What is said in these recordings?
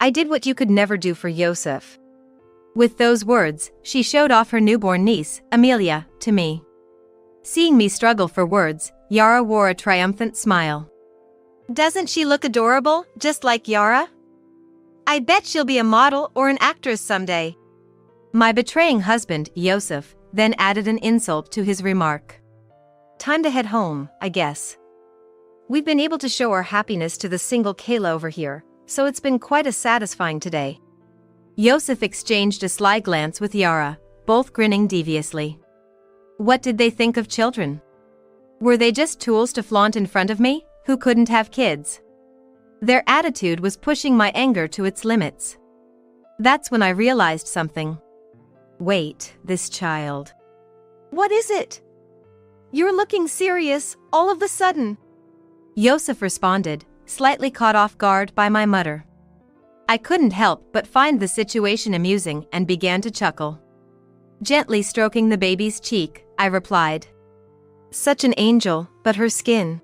I did what you could never do for Yosef." With those words, she showed off her newborn niece, Amelia, to me. Seeing me struggle for words, Yara wore a triumphant smile. "Doesn't she look adorable, just like Yara? I bet she'll be a model or an actress someday." My betraying husband, Yosef, then added an insult to his remark. "Time to head home, I guess. We've been able to show our happiness to the single Kayla over here, so it's been quite a satisfying today." Yosef exchanged a sly glance with Yara, both grinning deviously. What did they think of children? Were they just tools to flaunt in front of me, who couldn't have kids? Their attitude was pushing my anger to its limits. That's when I realized something. Wait, this child. "What is it? You're looking serious, all of a sudden," Yosef responded, slightly caught off guard by my mutter. I couldn't help but find the situation amusing and began to chuckle. Gently stroking the baby's cheek, I replied, "Such an angel, but her skin."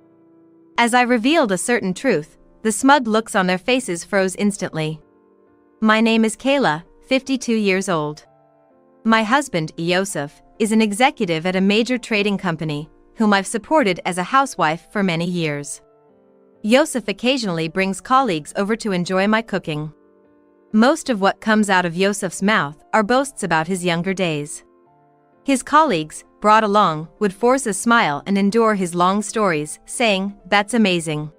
As I revealed a certain truth, the smug looks on their faces froze instantly. My name is Kayla, 52 years old. My husband, Yosef, is an executive at a major trading company, whom I've supported as a housewife for many years. Yosef occasionally brings colleagues over to enjoy my cooking. Most of what comes out of Yosef's mouth are boasts about his younger days. His colleagues, brought along, would force a smile and endure his long stories, saying, "That's amazing."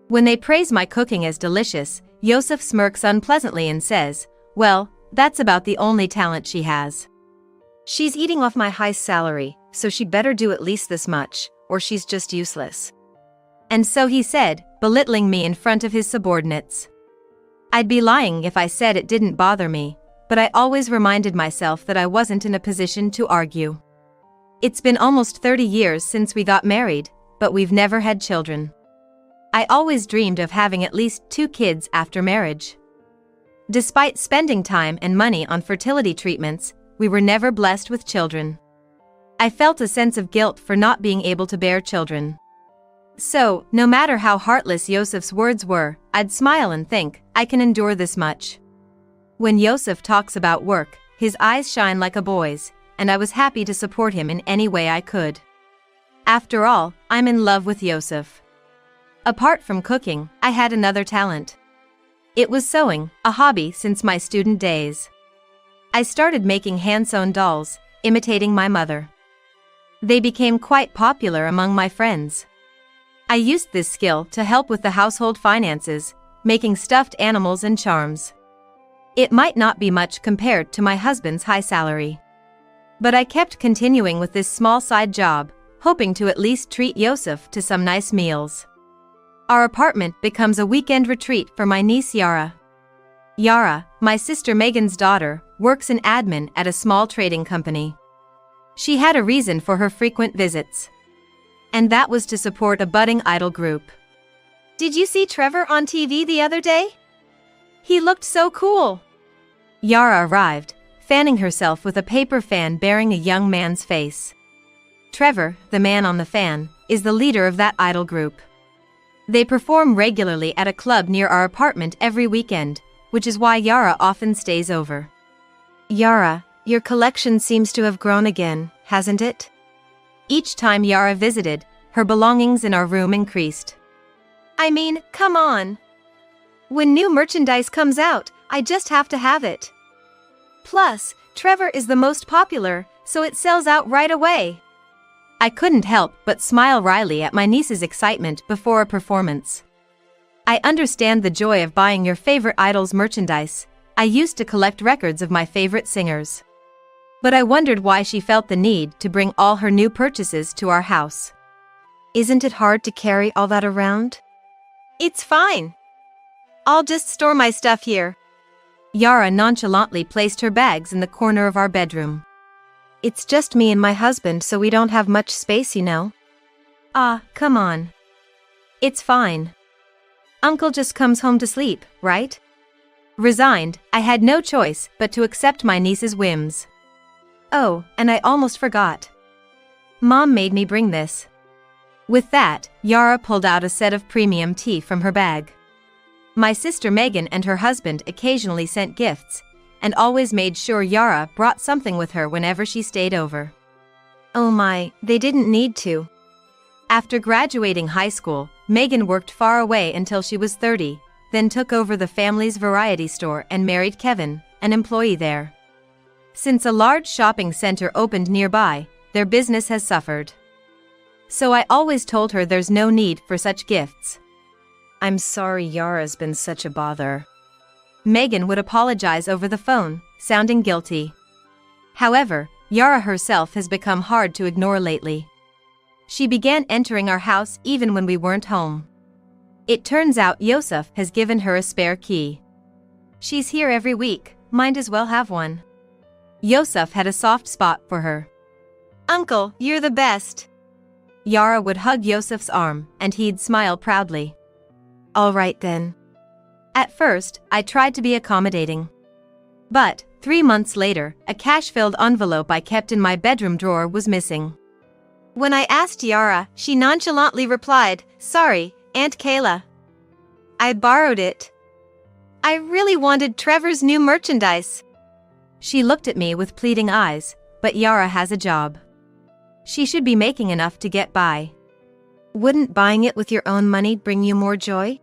When they praise my cooking as delicious, Yosef smirks unpleasantly and says, "Well, that's about the only talent she has. She's eating off my high salary, so she better do at least this much, or she's just useless." And so he said, belittling me in front of his subordinates. I'd be lying if I said it didn't bother me, but I always reminded myself that I wasn't in a position to argue. It's been almost 30 years since we got married, but we've never had children. I always dreamed of having at least 2 kids after marriage. Despite spending time and money on fertility treatments, we were never blessed with children. I felt a sense of guilt for not being able to bear children. So, no matter how heartless Yosef's words were, I'd smile and think, I can endure this much. When Yosef talks about work, his eyes shine like a boy's, and I was happy to support him in any way I could. After all, I'm in love with Yosef. Apart from cooking, I had another talent. It was sewing, a hobby since my student days. I started making hand-sewn dolls, imitating my mother. They became quite popular among my friends. I used this skill to help with the household finances, making stuffed animals and charms. It might not be much compared to my husband's high salary. But I kept continuing with this small side job, hoping to at least treat Yosef to some nice meals. Our apartment becomes a weekend retreat for my niece Yara. Yara, my sister Megan's daughter, works in admin at a small trading company. She had a reason for her frequent visits. And that was to support a budding idol group. "Did you see Trevor on TV the other day? He looked so cool." Yara arrived, fanning herself with a paper fan bearing a young man's face. Trevor, the man on the fan, is the leader of that idol group. They perform regularly at a club near our apartment every weekend, which is why Yara often stays over. "Yara, your collection seems to have grown again, hasn't it?" Each time Yara visited, her belongings in our room increased. "I mean, come on. When new merchandise comes out, I just have to have it. Plus, Trevor is the most popular, so it sells out right away." I couldn't help but smile wryly at my niece's excitement before a performance. I understand the joy of buying your favorite idol's merchandise. I used to collect records of my favorite singers. But I wondered why she felt the need to bring all her new purchases to our house. "Isn't it hard to carry all that around?" "It's fine. I'll just store my stuff here." Yara nonchalantly placed her bags in the corner of our bedroom. "It's just me and my husband, so we don't have much space, you know." "Ah, come on. It's fine. Uncle just comes home to sleep, right?" Resigned, I had no choice but to accept my niece's whims. "Oh, and I almost forgot. Mom made me bring this." With that, Yara pulled out a set of premium tea from her bag. My sister Megan and her husband occasionally sent gifts, and always made sure Yara brought something with her whenever she stayed over. Oh my, they didn't need to. After graduating high school, Megan worked far away until she was 30, then took over the family's variety store and married Kevin, an employee there. Since a large shopping center opened nearby, their business has suffered. So I always told her there's no need for such gifts. I'm sorry Yara's been such a bother. Megan would apologize over the phone, sounding guilty. However, Yara herself has become hard to ignore lately. She began entering our house even when we weren't home. It turns out Yosef has given her a spare key. She's here every week, might as well have one. Yosef had a soft spot for her. Uncle, you're the best. Yara would hug Yosef's arm, and he'd smile proudly. All right then. At first, I tried to be accommodating. But, 3 months later, a cash-filled envelope I kept in my bedroom drawer was missing. When I asked Yara, she nonchalantly replied, "Sorry, Aunt Kayla. I borrowed it. I really wanted Trevor's new merchandise." She looked at me with pleading eyes, but Yara has a job. She should be making enough to get by. Wouldn't buying it with your own money bring you more joy?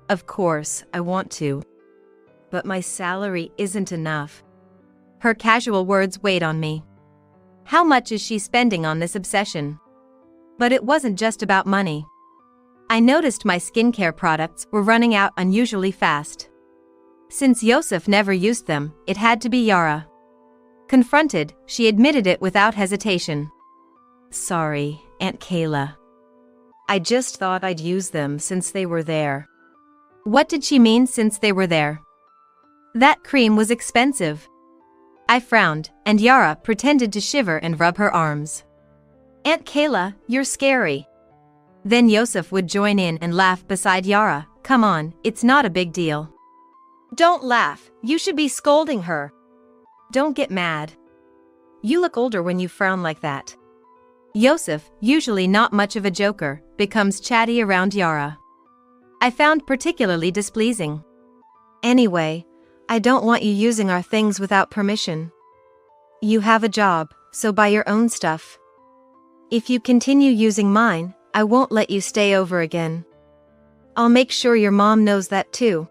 Of course, I want to. But my salary isn't enough. Her casual words weighed on me. How much is she spending on this obsession? But it wasn't just about money. I noticed my skincare products were running out unusually fast. Since Yosef never used them, it had to be Yara. Confronted, she admitted it without hesitation. Sorry, Aunt Kayla. I just thought I'd use them since they were there. What did she mean since they were there? That cream was expensive. I frowned, and Yara pretended to shiver and rub her arms. Aunt Kayla, you're scary. Then Yosef would join in and laugh beside Yara. Come on, it's not a big deal. Don't laugh, you should be scolding her. Don't get mad. You look older when you frown like that. Yosef, usually not much of a joker, becomes chatty around Yara. I found particularly displeasing. Anyway, I don't want you using our things without permission. You have a job, so buy your own stuff. If you continue using mine, I won't let you stay over again. I'll make sure your mom knows that too.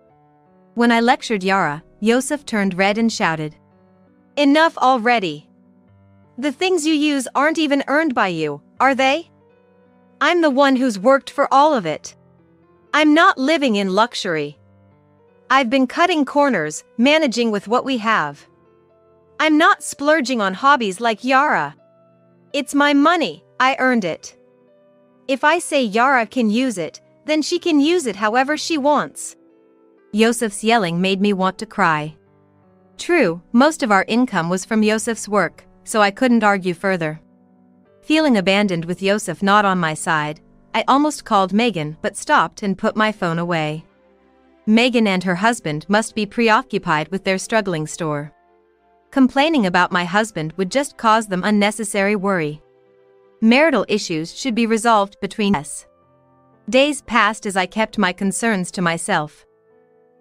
When I lectured Yara, Yosef turned red and shouted. Enough already. The things you use aren't even earned by you, are they? I'm the one who's worked for all of it. I'm not living in luxury. I've been cutting corners, managing with what we have. I'm not splurging on hobbies like Yara. It's my money, I earned it. If I say Yara can use it, then she can use it however she wants. Yosef's yelling made me want to cry. True, most of our income was from Yosef's work, so I couldn't argue further. Feeling abandoned with Yosef not on my side, I almost called Megan but stopped and put my phone away. Megan and her husband must be preoccupied with their struggling store. Complaining about my husband would just cause them unnecessary worry. Marital issues should be resolved between us. Days passed as I kept my concerns to myself.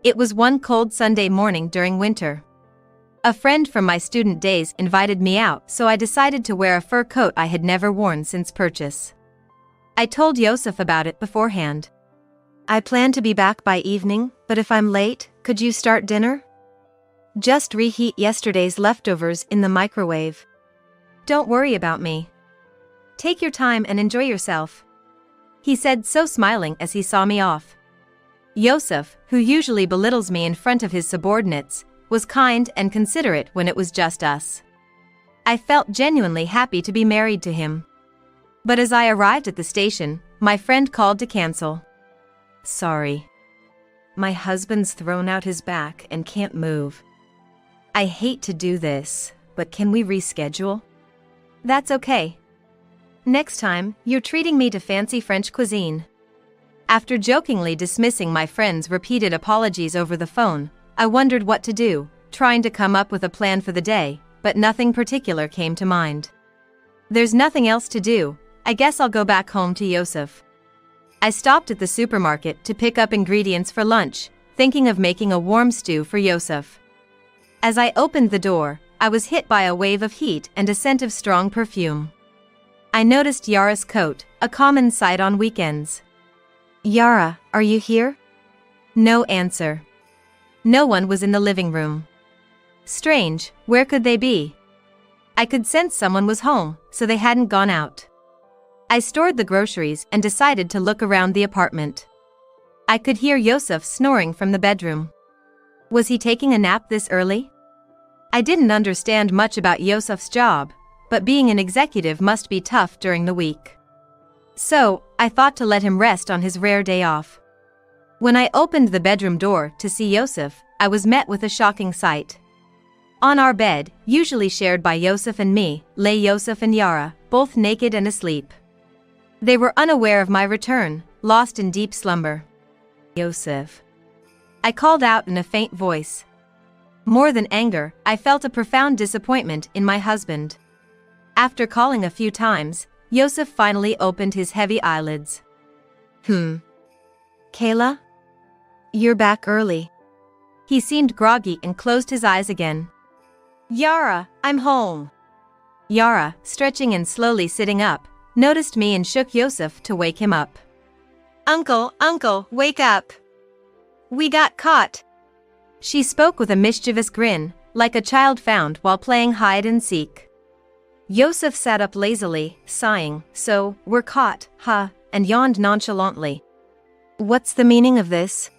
It was one cold Sunday morning during winter. A friend from my student days invited me out, so I decided to wear a fur coat I had never worn since purchase. I told Yosef about it beforehand. I plan to be back by evening, but if I'm late, could you start dinner? Just reheat yesterday's leftovers in the microwave. Don't worry about me. Take your time and enjoy yourself. He said, so smiling as he saw me off. Yosef, who usually belittles me in front of his subordinates, was kind and considerate when it was just us. I felt genuinely happy to be married to him. But as I arrived at the station, my friend called to cancel. Sorry. My husband's thrown out his back and can't move. I hate to do this, but can we reschedule? That's okay. Next time, you're treating me to fancy French cuisine. After jokingly dismissing my friend's repeated apologies over the phone, I wondered what to do, trying to come up with a plan for the day, but nothing particular came to mind. There's nothing else to do, I guess I'll go back home to Yosef. I stopped at the supermarket to pick up ingredients for lunch, thinking of making a warm stew for Yosef. As I opened the door, I was hit by a wave of heat and a scent of strong perfume. I noticed Yara's coat, a common sight on weekends. "Yara, are you here?" No answer. No one was in the living room. Strange, where could they be? I could sense someone was home, so they hadn't gone out. I stored the groceries and decided to look around the apartment. I could hear Yosef snoring from the bedroom. Was he taking a nap this early? I didn't understand much about Yosef's job, but being an executive must be tough during the week. So, I thought to let him rest on his rare day off. When I opened the bedroom door to see Yosef, I was met with a shocking sight. On our bed, usually shared by Yosef and me, lay Yosef and Yara, both naked and asleep. They were unaware of my return, lost in deep slumber. "Yosef," I called out in a faint voice. More than anger, I felt a profound disappointment in my husband. After calling a few times, Yosef finally opened his heavy eyelids. "Kayla? You're back early." He seemed groggy and closed his eyes again. "Yara, I'm home." Yara, stretching and slowly sitting up, noticed me and shook Yosef to wake him up. Uncle, wake up. We got caught." She spoke with a mischievous grin, like a child found while playing hide and seek. Yosef sat up lazily, sighing, "So, we're caught, huh?" and yawned nonchalantly. "What's the meaning of this?"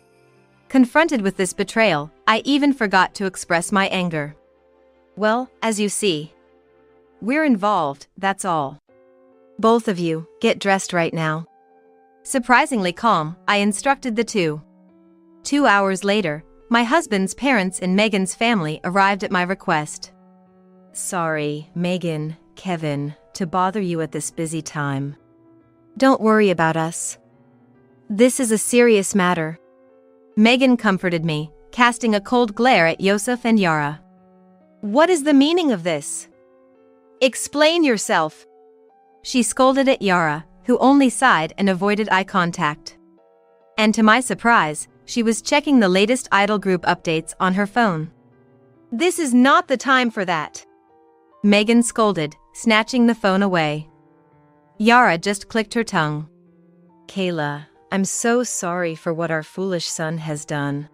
Confronted with this betrayal, I even forgot to express my anger. "Well, as you see, we're involved, that's all. Both of you, get dressed right now." Surprisingly calm, I instructed the two. 2 hours later, my husband's parents and Megan's family arrived at my request. "Sorry, Megan, Kevin, to bother you at this busy time. Don't worry about us. This is a serious matter." Megan comforted me, casting a cold glare at Yosef and Yara. "What is the meaning of this? Explain yourself." She scolded at Yara, who only sighed and avoided eye contact. And to my surprise, she was checking the latest Idol group updates on her phone. "This is not the time for that," Megan scolded, snatching the phone away. Yara just clicked her tongue. "Kayla, I'm so sorry for what our foolish son has done."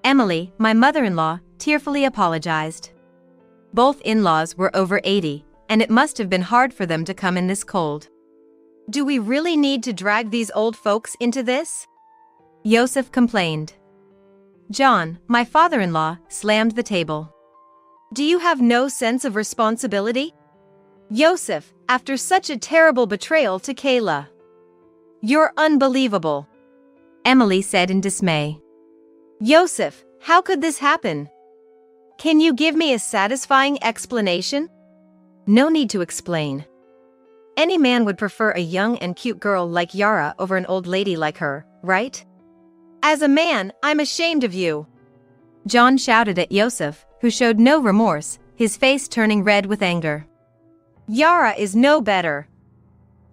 Emily, my mother-in-law, tearfully apologized. Both in-laws were over 80, and it must have been hard for them to come in this cold. "Do we really need to drag these old folks into this?" Yosef complained. John, my father-in-law, slammed the table. "Do you have no sense of responsibility? Yosef, after such a terrible betrayal to Kayla. You're unbelievable," Emily said in dismay. "Yosef, how could this happen? Can you give me a satisfying explanation?" "No need to explain. Any man would prefer a young and cute girl like Yara over an old lady like her, right? As a man, I'm ashamed of you," John shouted at Yosef, who showed no remorse, his face turning red with anger. "Yara is no better.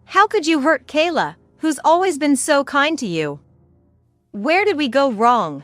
How could you hurt Kayla, who's always been so kind to you? Where did we go wrong?"